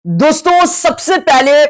दोस्तों सबसे पहले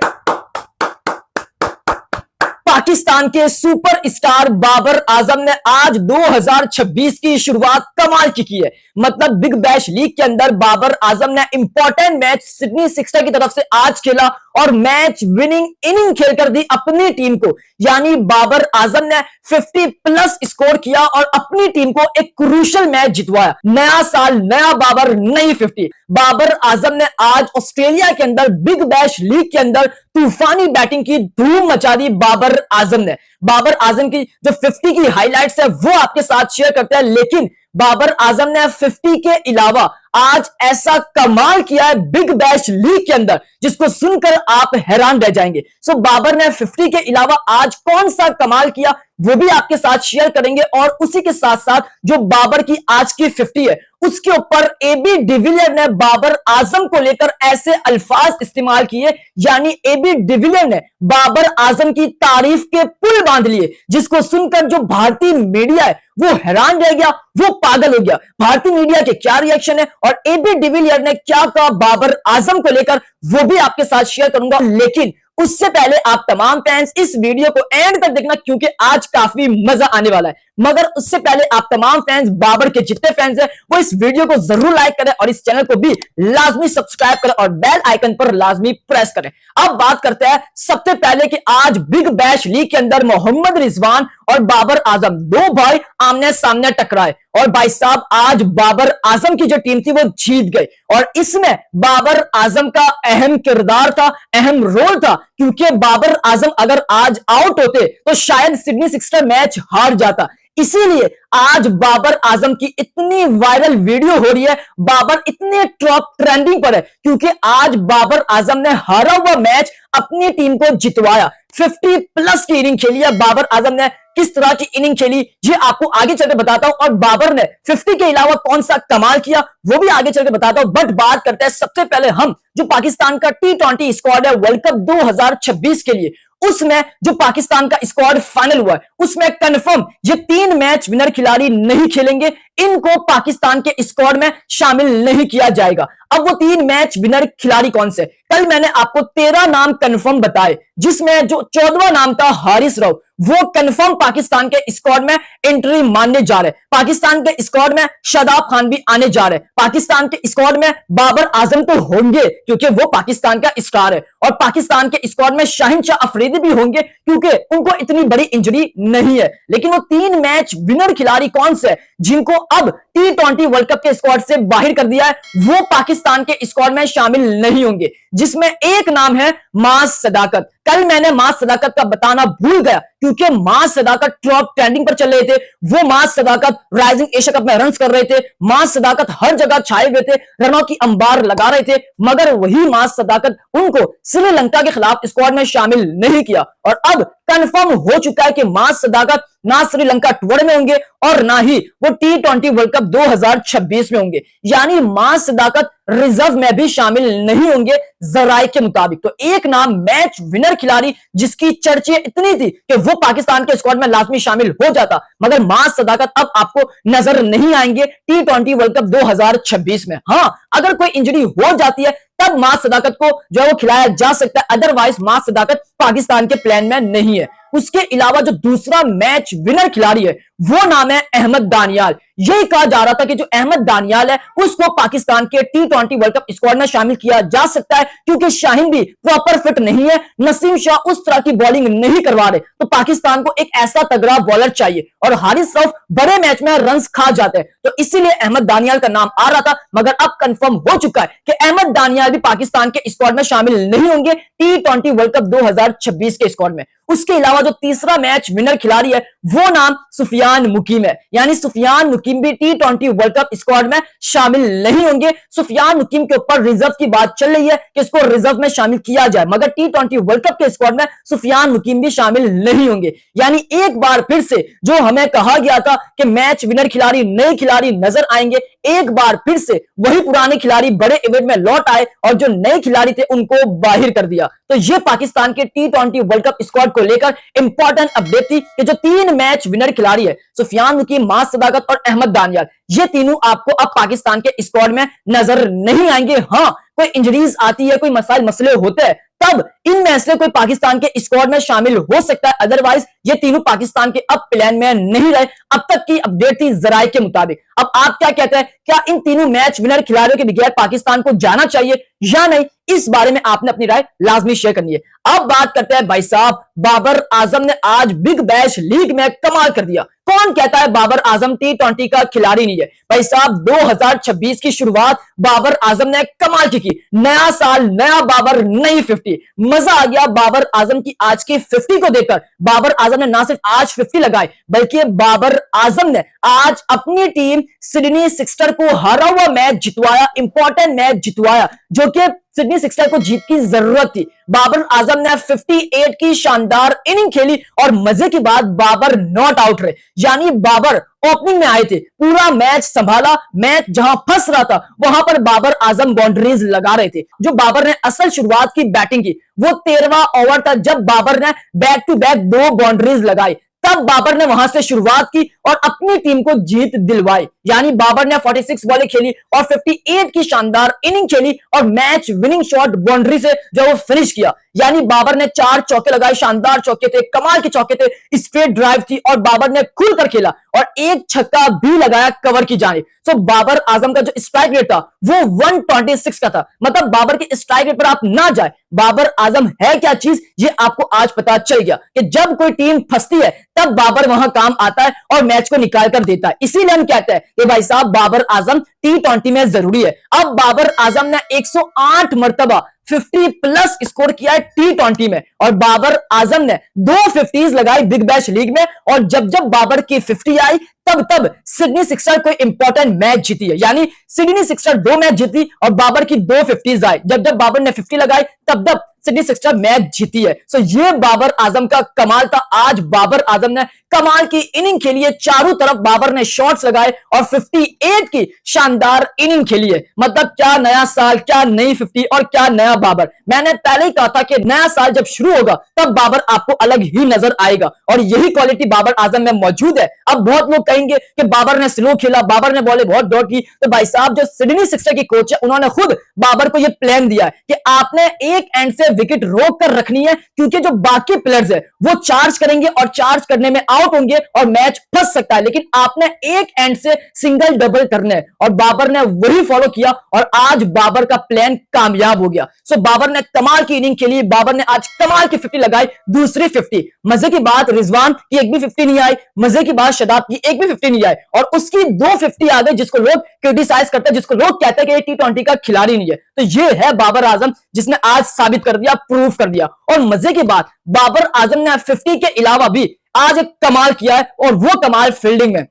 पाकिस्तान के सुपर स्टार बाबर आजम ने आज 2026 की शुरुआत कमाल की है। मतलब बिग बैश लीग के अंदर बाबर आजम ने इंपॉर्टेंट मैच सिडनी सिक्सर की तरफ से आज खेला और मैच विनिंग इनिंग खेलकर दी अपनी टीम को। यानी बाबर आजम ने 50 प्लस स्कोर किया और अपनी टीम को एक क्रूशियल मैच जितवाया। नया साल नया बाबर नई 50। बाबर आजम ने आज ऑस्ट्रेलिया के अंदर बिग बैश लीग के अंदर तूफानी बैटिंग की धूम मचा दी बाबर आजम ने। बाबर आजम की जो 50 की हाइलाइट्स है वो आपके साथ शेयर करते हैं, लेकिन बाबर आजम ने 50 के अलावा आज ऐसा कमाल किया है बिग बैश लीग के अंदर जिसको सुनकर आप हैरान रह जाएंगे। सो बाबर ने 50 के अलावा आज कौन सा कमाल किया वो भी आपके साथ शेयर करेंगे और उसी के साथ साथ जो बाबर की आज की 50 है उसके ऊपर एबी डिविलियर ने बाबर आजम को लेकर ऐसे अल्फाज इस्तेमाल किए, यानी एबी डिविलियर ने बाबर आजम की तारीफ के पुल बांध लिए जिसको सुनकर जो भारतीय मीडिया है वो हैरान रह गया, वो पागल हो गया। भारतीय मीडिया के क्या रिएक्शन है और एबी डिविलियर ने क्या कहा बाबर आजम को लेकर वो भी आपके साथ शेयर करूंगा। लेकिन उससे पहले आप तमाम फैंस इस वीडियो को एंड तक देखना क्योंकि आज काफी मजा आने वाला है। मगर उससे पहले आप तमाम फैंस बाबर के जितने फैंस हैं वो इस वीडियो को जरूर लाइक करें और इस चैनल को भी लाजमी सब्सक्राइब करें और बेल आइकन पर लाजमी प्रेस करें। अब बात करते हैं सबसे पहले कि आज बिग बैश लीग के अंदर मोहम्मद रिजवान और बाबर आजम दो भाई आमने सामने टकराए और भाई साहब आज बाबर आजम की जो टीम थी वो जीत गई और इसमें बाबर आजम का अहम किरदार था, अहम रोल था, क्योंकि बाबर आजम अगर आज आउट होते तो शायद सिडनी सिक्सर मैच हार जाता। इसीलिए आज बाबर आजम की इतनी वायरल वीडियो हो रही है, बाबर इतने टॉप ट्रेंडिंग पर है क्योंकि आज बाबर आजम ने हारा हुआ मैच अपनी टीम को जितवाया। 50 प्लस की इनिंग खेली है बाबर आजम ने। किस तरह की इनिंग खेली ये आपको आगे चलकर बताता हूं और बाबर ने 50 के अलावा कौन सा कमाल किया वो भी आगे चलकर बताता हूं। बट बात करते हैं सबसे पहले हम जो पाकिस्तान का T20 स्क्वाड है वर्ल्ड कप 2026 के लिए, उसमें जो पाकिस्तान का स्क्वाड फाइनल हुआ है उसमें कंफर्म ये 3 मैच विनर खिलाड़ी नहीं खेलेंगे, इनको पाकिस्तान के स्क्वाड में शामिल नहीं किया जाएगा। अब वो 3 मैच विनर खिलाड़ी कौन से? कल मैंने आपको 13 नाम कंफर्म बताए जिसमें जो 14वां नाम था हारिस राव, वो कंफर्म पाकिस्तान के स्क्वाड में एंट्री मानने जा रहे। पाकिस्तान के स्क्वाड में शादाब खान भी आने जा रहे। पाकिस्तान के स्क्वाड में बाबर आजम तो होंगे क्योंकि वो पाकिस्तान का स्टार है और पाकिस्तान के स्क्वाड में शाहिन शाह अफरीदी भी होंगे क्योंकि उनको इतनी बड़ी इंजरी नहीं है। लेकिन वो 3 मैच विनर खिलाड़ी कौन से जिनको अब T20 वर्ल्ड कप के स्क्वाड से बाहर कर दिया है वो पाकिस्तान के स्क्वाड में शामिल नहीं होंगे, जिसमें एक नाम है मास सदाकत। कल मैंने मास सदाकत का बताना भूल गया क्योंकि मास सदाकत टॉप ट्रेंडिंग पर चल रहे थे। वो मास सदाकत राइजिंग एशिया कप में रन्स कर रहे थे, मास सदाकत हर जगह छाए हुए थे, रनों की अंबार लगा रहे थे, मगर वही मास सदाकत उनको श्रीलंका के खिलाफ स्क्वाड में शामिल नहीं किया और अब कंफर्म हो चुका है कि मास सदाकत ना श्रीलंका टूर में होंगे और ना ही वो T20 वर्ल्ड कप 2026 में होंगे। यानी मास सदाकत रिजर्व में भी शामिल नहीं होंगे जराए के मुताबिक। तो एक नाम मैच विनर खिलाड़ी जिसकी चर्चे इतनी थी कि वो पाकिस्तान के स्क्वाड में लाजमी शामिल हो जाता, मगर मास सदाकत अब आपको नजर नहीं आएंगे T20 वर्ल्ड कप 2026 में। हाँ, अगर कोई इंजरी हो जाती है तब मास सदाकत को जो है वो खिलाया जा सकता है, अदरवाइज मास सदाकत पाकिस्तान के प्लान में नहीं है। उसके अलावा जो दूसरा मैच विनर खिलाड़ी है वो नाम है अहमद दानियाल। यही कहा जा रहा था कि जो अहमद दानियाल है उसको पाकिस्तान के T20 वर्ल्ड कप स्क्वाड में शामिल किया जा सकता है क्योंकि शाहीन भी प्रॉपर फिट नहीं है, नसीम शाह उस तरह की बॉलिंग नहीं करवा रहे, तो पाकिस्तान को एक ऐसा तगड़ा बॉलर चाहिए और हारिस रऊफ बड़े मैच में रन्स खा जाते हैं, तो इसीलिए अहमद दानियाल का नाम आ रहा था। मगर अब कंफर्म हो चुका है कि अहमद दानियाल भी पाकिस्तान के स्क्वाड में शामिल नहीं होंगे T20 वर्ल्ड कप 2026 के स्क्वाड में। उसके अलावा जो तीसरा मैच विनर खिलाड़ी है वो नाम सुफियान मुकीम है, यानी सुफियान मुकीम भी T20 वर्ल्ड कप स्क्वाड में शामिल नहीं होंगे। सुफियान मुकीम के ऊपर रिजर्व की बात चल रही है कि इसको रिजर्व में शामिल किया जाए, मगर T20 वर्ल्ड कप के स्क्वाड में सुफियान मुकीम भी शामिल नहीं होंगे। यानी एक बार फिर से जो हमें कहा गया था कि मैच विनर खिलाड़ी नए खिलाड़ी नजर आएंगे, एक बार फिर से वही पुराने खिलाड़ी बड़े इवेंट में लौट आए और जो नए खिलाड़ी थे उनको बाहर कर दिया। तो ये पाकिस्तान के T20 वर्ल्ड कप स्क्वाड को लेकर इंपॉर्टेंट अपडेट थी कि जो 3 मैच विनर खिलाड़ी है सुफियान मुकीम, मास सदाकत और अहमद दानियाल, ये तीनों आपको अब पाकिस्तान के स्क्वाड में नजर नहीं आएंगे। हाँ, कोई इंजरीज आती है, कोई मसले होते हैं, तब इनमें से कोई पाकिस्तान के स्क्वाड में शामिल हो सकता है। अदरवाइज ये तीनों पाकिस्तान के अब प्लान में नहीं रहे। अब तक की अपडेट थी जराये के मुताबिक। अब आप क्या कहते हैं, क्या इन तीनों मैच विनर खिलाड़ियों के बगैर पाकिस्तान को जाना चाहिए या नहीं? इस बारे में आपने अपनी राय लाजमी शेयर करनी है। अब बात करते हैं भाई साहब, बाबर आजम ने आज बिग बैश लीग में कमाल कर दिया। कौन कहता है बाबर आजम T20 का खिलाड़ी नहीं है? भाई साहब 2026 की शुरुआत बाबर आजम ने कमाल की। नया साल, नया बाबर, नई 50। मजा आ गया बाबर आजम की आज की 50 को देखकर। बाबर आजम ने ना सिर्फ आज 50 लगाए, बल्कि बाबर आजम ने आज अपनी टीम सिडनी सिक्सर को हरा हुआ मैच जितवाया, इंपॉर्टेंट मैच जितवाया, जो कि सिडनी सिक्सर को जीत की जरूरत थी। बाबर आजम ने 58 की शानदार इनिंग खेली और मजे की बात, बाबर नॉट आउट रहे, यानी बाबर ओपनिंग में आए थे, पूरा मैच संभाला। मैच जहां फंस रहा था वहां पर बाबर आजम बाउंड्रीज लगा रहे थे। जो बाबर ने असल शुरुआत की बैटिंग की वो 13वां ओवर था, जब बाबर ने बैक टू बैक 2 बाउंड्रीज लगाई। तब बाबर ने वहां से शुरुआत की और अपनी टीम को जीत दिलवाई। यानी बाबर ने 46 बॉलें खेली और 58 की शानदार इनिंग खेली और मैच विनिंग शॉट बाउंड्री से जो वो फिनिश किया। यानी बाबर ने 4 चौके लगाए, शानदार चौके थे, कमाल के चौके थे, स्ट्रेट ड्राइव थी और बाबर ने खुलकर खेला और एक छक्का भी लगाया कवर की जानिब। सो बाबर आजम का जो स्ट्राइक रेट था वो 126 का था। मतलब बाबर के स्ट्राइक रेट पर आप ना जाए, बाबर आजम है क्या चीज ये आपको आज पता चल गया कि जब कोई टीम फंसती है तब बाबर वहां काम आता है और मैच को निकाल कर देता है। इसीलिए हम कहते हैं कि भाई साहब बाबर आजम T20 में जरूरी है। अब बाबर आजम ने 108 मरतबा 50 प्लस स्कोर किया है T20 में और बाबर आजम ने 2 50s लगाई बिग बैश लीग में। और जब जब बाबर की 50 आई तब तब सिडनी सिक्सर कोई इंपॉर्टेंट मैच जीती है। यानी सिडनी सिक्सर 2 मैच जीती और बाबर की 2 50s आई। जब जब बाबर ने 50 लगाई तब तब सिडनी सिक्सर मैच जीती है। सो ये बाबर आजम का कमाल था। आज बाबर आजम ने कमाल की इनिंग खेली है, चारों तरफ बाबर ने शॉट्स लगाए और 58 की शानदार इनिंग खेली है। मतलब क्या नया साल, क्या नई 50 और क्या नया बाबर। मैंने पहले ही कहा था कि नया साल जब शुरू होगा तब बाबर आपको अलग ही नजर आएगा और यही क्वालिटी बाबर आजम में मौजूद है। अब बहुत लोग कहेंगे कि बाबर ने स्लो खेला, बाबर ने बॉलें बहुत डॉट की। तो भाई साहब जो सिडनी सिक्सर की कोच है उन्होंने खुद बाबर को यह प्लान दिया है कि आपने एक एंड से विकेट रोक कर रखनी है, क्योंकि जो बाकी प्लेयर्स है वो चार्ज करेंगे और चार्ज करने में आउट होंगे और मैच फंस सकता है, लेकिन आपने एक एंड से सिंगल डबल करने है। और बाबर ने वही फॉलो किया और आज बाबर का प्लान कामयाब हो गया। सो बाबर ने कमाल की इनिंग खेली, बाबर ने आज कमाल की 50 लगाई, दूसरी 50। मजे की बात रिजवान की एक भी 50 नहीं आई, मजे की बात शदाब की एक भी 50 नहीं आई और उसकी 2 50 आ गई, जिसको लोग क्रिटिसाइज करते हैं, जिसको लोग कहते हैं कि ये T20 का खिलाड़ी नहीं है। तो ये है बाबर आजम जिसने आज साबित कर दिया, प्रूफ कर दिया। और मजे की बात, बाबर आजम ने 50 के अलावा भी आज एक कमाल किया है और वो कमाल फील्डिंग में।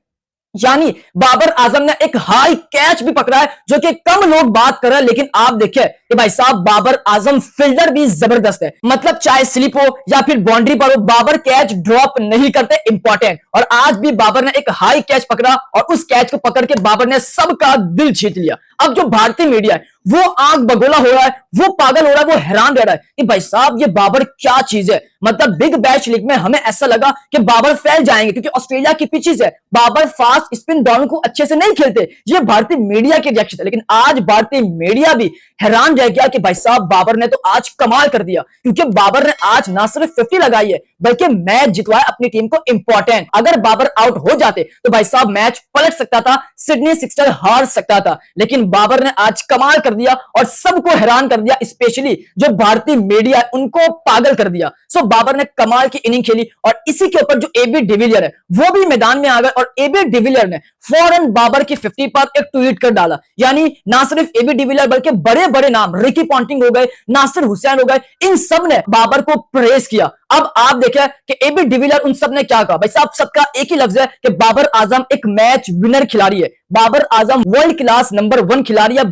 यानी बाबर आजम ने एक हाई कैच भी पकड़ा है जो कि कम लोग बात कर रहे हैं, लेकिन आप देखिए कि भाई साहब बाबर आजम फील्डर भी जबरदस्त है। मतलब चाहे स्लिप हो या फिर बाउंड्री पर हो, बाबर कैच ड्रॉप नहीं करते, इंपॉर्टेंट। और आज भी बाबर ने एक हाई कैच पकड़ा और उस कैच को पकड़ के बाबर ने सबका दिल जीत लिया। अब जो भारतीय मीडिया है वो आंख बगोला हो रहा है, वो पागल हो रहा है, वो हैरान रह रहा है कि भाई साहब ये बाबर क्या चीज है। मतलब बिग बैश लीग में हमें ऐसा लगा कि बाबर फैल जाएंगे क्योंकि ऑस्ट्रेलिया की पिचेस है, बाबर फास्ट स्पिन डाउन को अच्छे से नहीं खेलते। ये भारतीय मीडिया के रिएक्शन है, लेकिन आज भारतीय मीडिया भी हैरान रह गया कि भाई साहब बाबर ने तो आज कमाल कर दिया, क्योंकि बाबर ने आज ना सिर्फ 50 लगाई है बल्कि मैच जितवाया अपनी टीम को। इंपॉर्टेंट, अगर बाबर आउट हो जाते तो भाई साहब मैच पलट सकता था, सिडनी सिक्सर हार सकता था, लेकिन बाबर ने आज कमाल कर दिया और सबको हैरान कर दिया, स्पेशली जो भारतीय मीडिया उनको पागल कर दिया। सो बाबर ने कमाल की इनिंग खेली और इसी के ऊपर जो एबी डिविलियर है वो भी मैदान में आ गए और एबी डिविलियर ने फौरन बाबर की 50 पर एक ट्वीट कर डाला। यानी ना सिर्फ एबी डिविलियर बल्कि बड़े बड़े नाम, रिकी पॉन्टिंग हो गए, नासिर हुसैन हो गए, इन सब ने बाबर को प्रेज किया। अब आप देखें कि एबी डिविलियर उन सब ने क्या कहा। भाई साहब सबका एक ही लफ्ज है कि बाबर आजम एक मैच विनर खिलाड़ी है, Babar Azam world class number 1 खिलाड़ी है।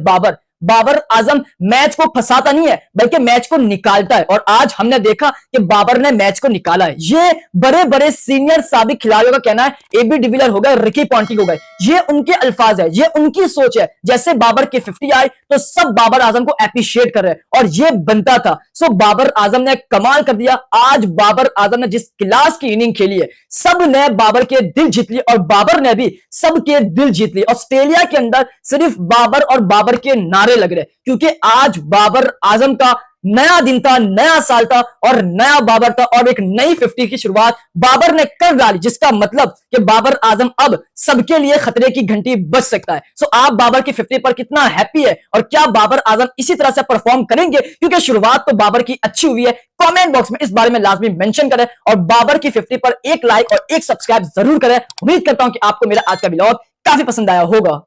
बाबर आजम मैच को फंसाता नहीं है बल्कि मैच को निकालता है और आज हमने देखा कि बाबर ने मैच को निकाला है। ये बड़े बड़े सीनियर साबिक खिलाड़ियों का कहना है, एबी डिविलियर हो गए, रिकी पॉन्टिंग हो गए, ये उनके अल्फाज है, ये उनकी सोच है। जैसे बाबर की 50 आई तो सब बाबर आजम को एप्रिशिएट कर रहे हैं और ये बनता था। सो बाबर आजम ने कमाल कर दिया। आज बाबर आजम ने जिस क्लास की इनिंग खेली है सब ने बाबर के दिल जीत लिए और बाबर ने भी सबके दिल जीत लिए। ऑस्ट्रेलिया के अंदर सिर्फ बाबर और बाबर के नारे नारे लग रहे, क्योंकि आज बाबर आजम का नया दिन था, नया साल था और नया बाबर था और एक नई 50 की शुरुआत बाबर ने कर डाली, जिसका मतलब कि बाबर आजम अब सबके लिए खतरे की घंटी बज सकता है। सो आप बाबर की 50 पर कितना हैप्पी है और क्या बाबर आजम इसी तरह से परफॉर्म करेंगे, क्योंकि शुरुआत तो बाबर की अच्छी हुई है। कमेंट बॉक्स में इस बारे में लाजमी मेंशन करें और बाबर की 50 पर एक लाइक और एक सब्सक्राइब जरूर करें। उम्मीद करता हूं कि आपको मेरा आज का व्लॉग काफी पसंद आया होगा।